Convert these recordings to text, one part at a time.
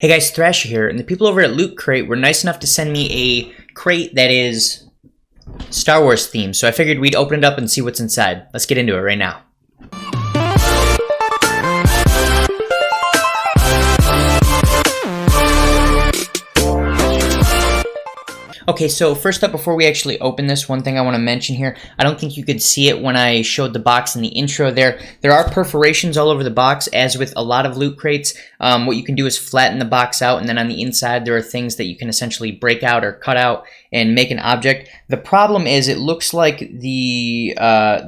Hey guys, Thrasher here, and the people over at Loot Crate were nice enough to send me a crate that is Star Wars themed, so I figured we'd open it up and see what's inside. Let's get into it right now. Okay, so first up, before we actually open this, one thing I want to mention here, I don't think you could see it when I showed the box in the intro there. There are perforations all over the box, as with a lot of loot crates. What you can do is flatten the box out, and then on the inside there are things that you can essentially break out or cut out and make an object. The problem is it looks like the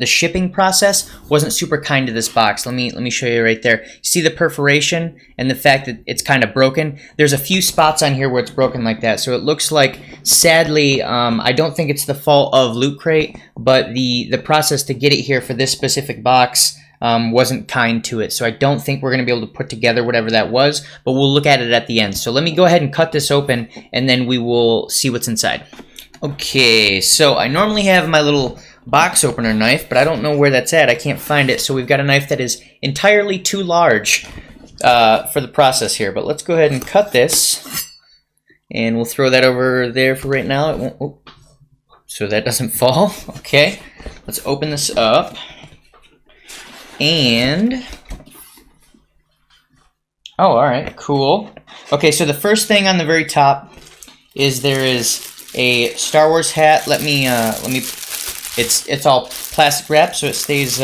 shipping process wasn't super kind to this box. Let me show you right there. You see the perforation and the fact that it's kind of broken? There's a few spots on here where it's broken like that, so it looks like, sadly, I don't think it's the fault of Loot Crate, but the process to get it here for this specific box wasn't kind to it. So I don't think we're going to be able to put together whatever that was, but we'll look at it at the end. So let me go ahead and cut this open, and then we will see what's inside. Okay, so I normally have my little box opener knife, but I don't know where that's at. I can't find it. So we've got a knife that is entirely too large for the process here. But let's go ahead and cut this. And we'll throw that over there for right now. It won't, oh, so that doesn't fall. Okay, let's open this up. And, oh, all right, cool. Okay, so the first thing on the very top is there is a Star Wars hat. Let me, it's all plastic wrap, so it stays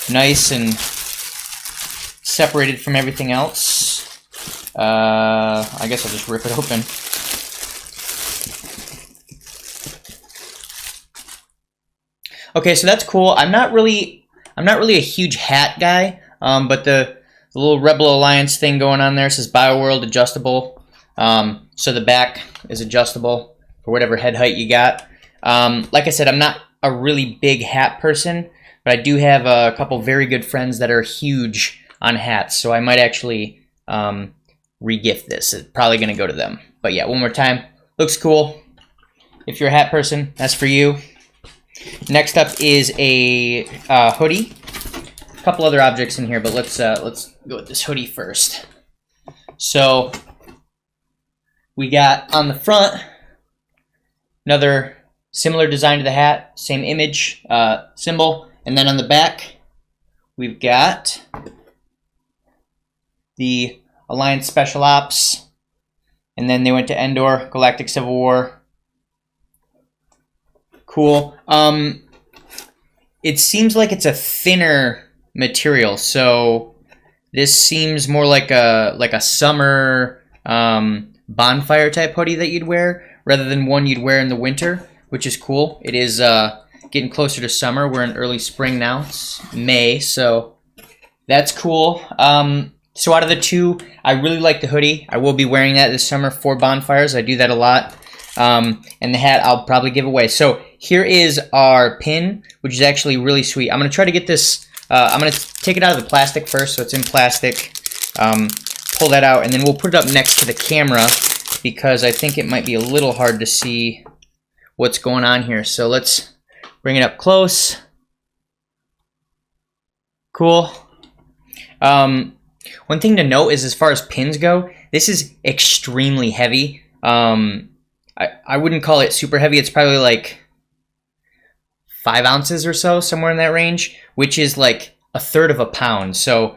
nice and separated from everything else. I guess I'll just rip it open. Okay, so that's cool. I'm not really a huge hat guy, but the little Rebel Alliance thing going on there says BioWorld adjustable. So the back is adjustable for whatever head height you got. Like I said, I'm not a really big hat person, but I do have a couple very good friends that are huge on hats, so I might actually re-gift this. It's probably going to go to them. But yeah, one more time. Looks cool. If you're a hat person, that's for you. Next up is a hoodie. A couple other objects in here, but let's go with this hoodie first. So we got on the front another similar design to the hat, same image, symbol, and then on the back we've got the Alliance Special Ops, and then they went to Endor, Galactic Civil War. Cool. It seems like it's a thinner material, so this seems more like a summer bonfire type hoodie that you'd wear, rather than one you'd wear in the winter, which is cool. It is getting closer to summer. We're in early spring now. It's May, so that's cool. So out of the two, I really like the hoodie. I will be wearing that this summer for bonfires. I do that a lot. And the hat I'll probably give away. So here is our pin, which is actually really sweet. I'm going to try to get this, I'm going to take it out of the plastic first, so it's in plastic. Pull that out, and then we'll put it up next to the camera, because I think it might be a little hard to see what's going on here. So let's bring it up close. Cool. One thing to note is, as far as pins go, this is extremely heavy. I wouldn't call it super heavy. It's probably like 5 ounces or so, somewhere in that range, which is like a third of a pound. So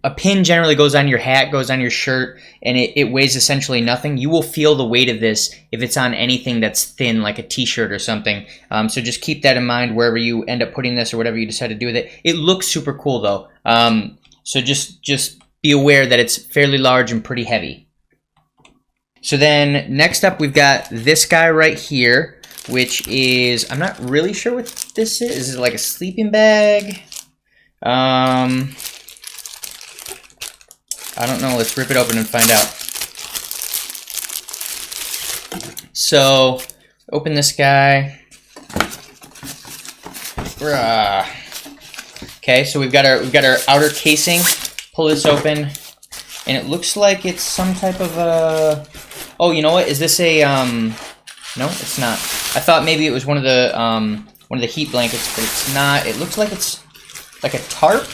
a pin generally goes on your hat, goes on your shirt, and it weighs essentially nothing. You will feel the weight of this if it's on anything that's thin, like a t-shirt or something. So just keep that in mind wherever you end up putting this or whatever you decide to do with it. It looks super cool though. So just be aware that it's fairly large and pretty heavy. So then next up we've got this guy right here, which is, I'm not really sure what this is. Is it like a sleeping bag? I don't know. Let's rip it open and find out. So open this guy. Okay, so we've got our outer casing. Pull this open, and it looks like it's some type of a, oh, you know what? Is this a no, it's not. I thought maybe it was one of the heat blankets, but it's not. It looks like it's like a tarp.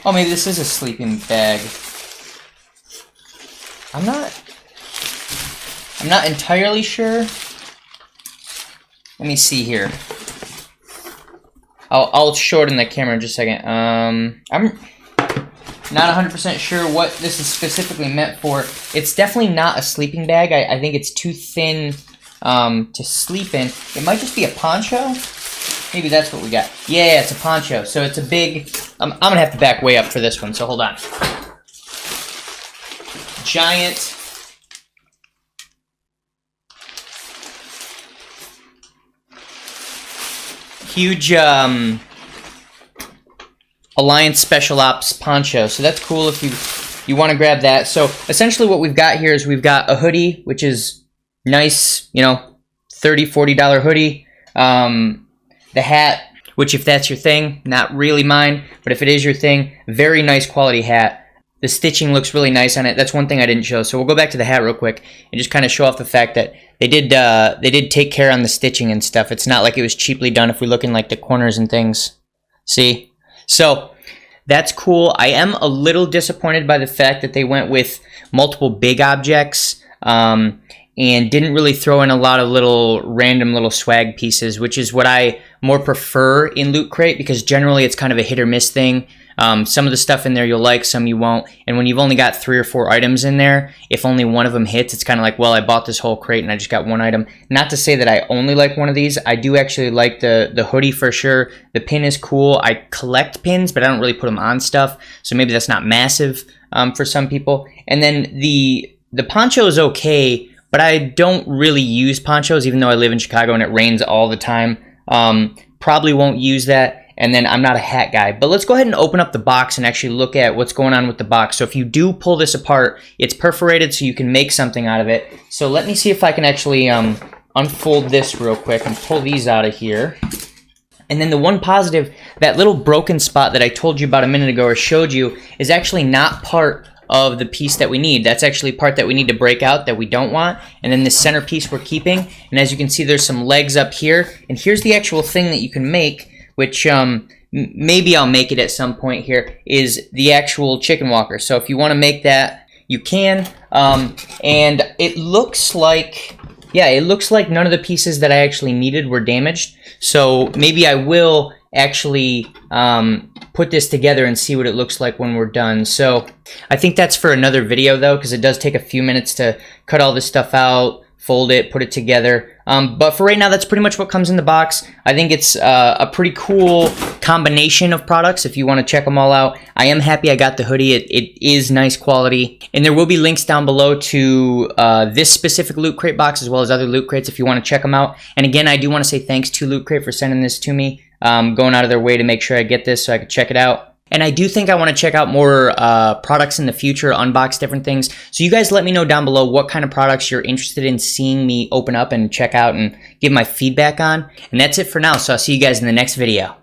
Oh, maybe this is a sleeping bag. I'm not entirely sure. Let me see here. I'll show it in the camera in just a second. I'm not 100% sure what this is specifically meant for. It's definitely not a sleeping bag. I think it's too thin to sleep in. It might just be a poncho. Maybe that's what we got. Yeah, it's a poncho. So it's a big... I'm going to have to back way up for this one, so hold on. Giant... huge Alliance Special Ops poncho. So that's cool if you want to grab that. So essentially what we've got here is we've got a hoodie, which is nice, you know, $30, $40 hoodie. The hat, which if that's your thing, not really mine, but if it is your thing, very nice quality hat. The stitching looks really nice on it. That's one thing I didn't show. So we'll go back to the hat real quick and just kind of show off the fact that they did take care on the stitching and stuff. It's not like it was cheaply done if we look in like the corners and things. See? So that's cool. I am a little disappointed by the fact that they went with multiple big objects and didn't really throw in a lot of little random little swag pieces, which is what I more prefer in Loot Crate, because generally it's kind of a hit or miss thing. Some of the stuff in there you'll like, some you won't. And when you've only got 3 or 4 items in there, if only one of them hits, it's kind of like, well, I bought this whole crate and I just got one item. Not to say that I only like one of these. I do actually like the hoodie for sure. The pin is cool. I collect pins, but I don't really put them on stuff. So maybe that's not massive for some people. And then the poncho is okay, but I don't really use ponchos, even though I live in Chicago and it rains all the time. Probably won't use that. And then I'm not a hat guy. But let's go ahead and open up the box and actually look at what's going on with the box. So if you do pull this apart, it's perforated so you can make something out of it. So let me see if I can actually unfold this real quick and pull these out of here. And then the one positive, that little broken spot that I told you about a minute ago or showed you, is actually not part of the piece that we need. That's actually part that we need to break out that we don't want. And then the center piece we're keeping. And as you can see, there's some legs up here. And here's the actual thing that you can make, which maybe I'll make it at some point here, is the actual chicken walker. So if you want to make that, you can. And it looks like, yeah, it looks like none of the pieces that I actually needed were damaged. So maybe I will actually put this together and see what it looks like when we're done. So I think that's for another video though, because it does take a few minutes to cut all this stuff out, fold it, put it together. But for right now, that's pretty much what comes in the box. I think it's a pretty cool combination of products if you want to check them all out. I am happy I got the hoodie. It is nice quality. And there will be links down below to this specific Loot Crate box as well as other Loot Crates if you want to check them out. And again, I do want to say thanks to Loot Crate for sending this to me, going out of their way to make sure I get this so I could check it out. And I do think I want to check out more products in the future, unbox different things. So you guys let me know down below what kind of products you're interested in seeing me open up and check out and give my feedback on. And that's it for now, so I'll see you guys in the next video.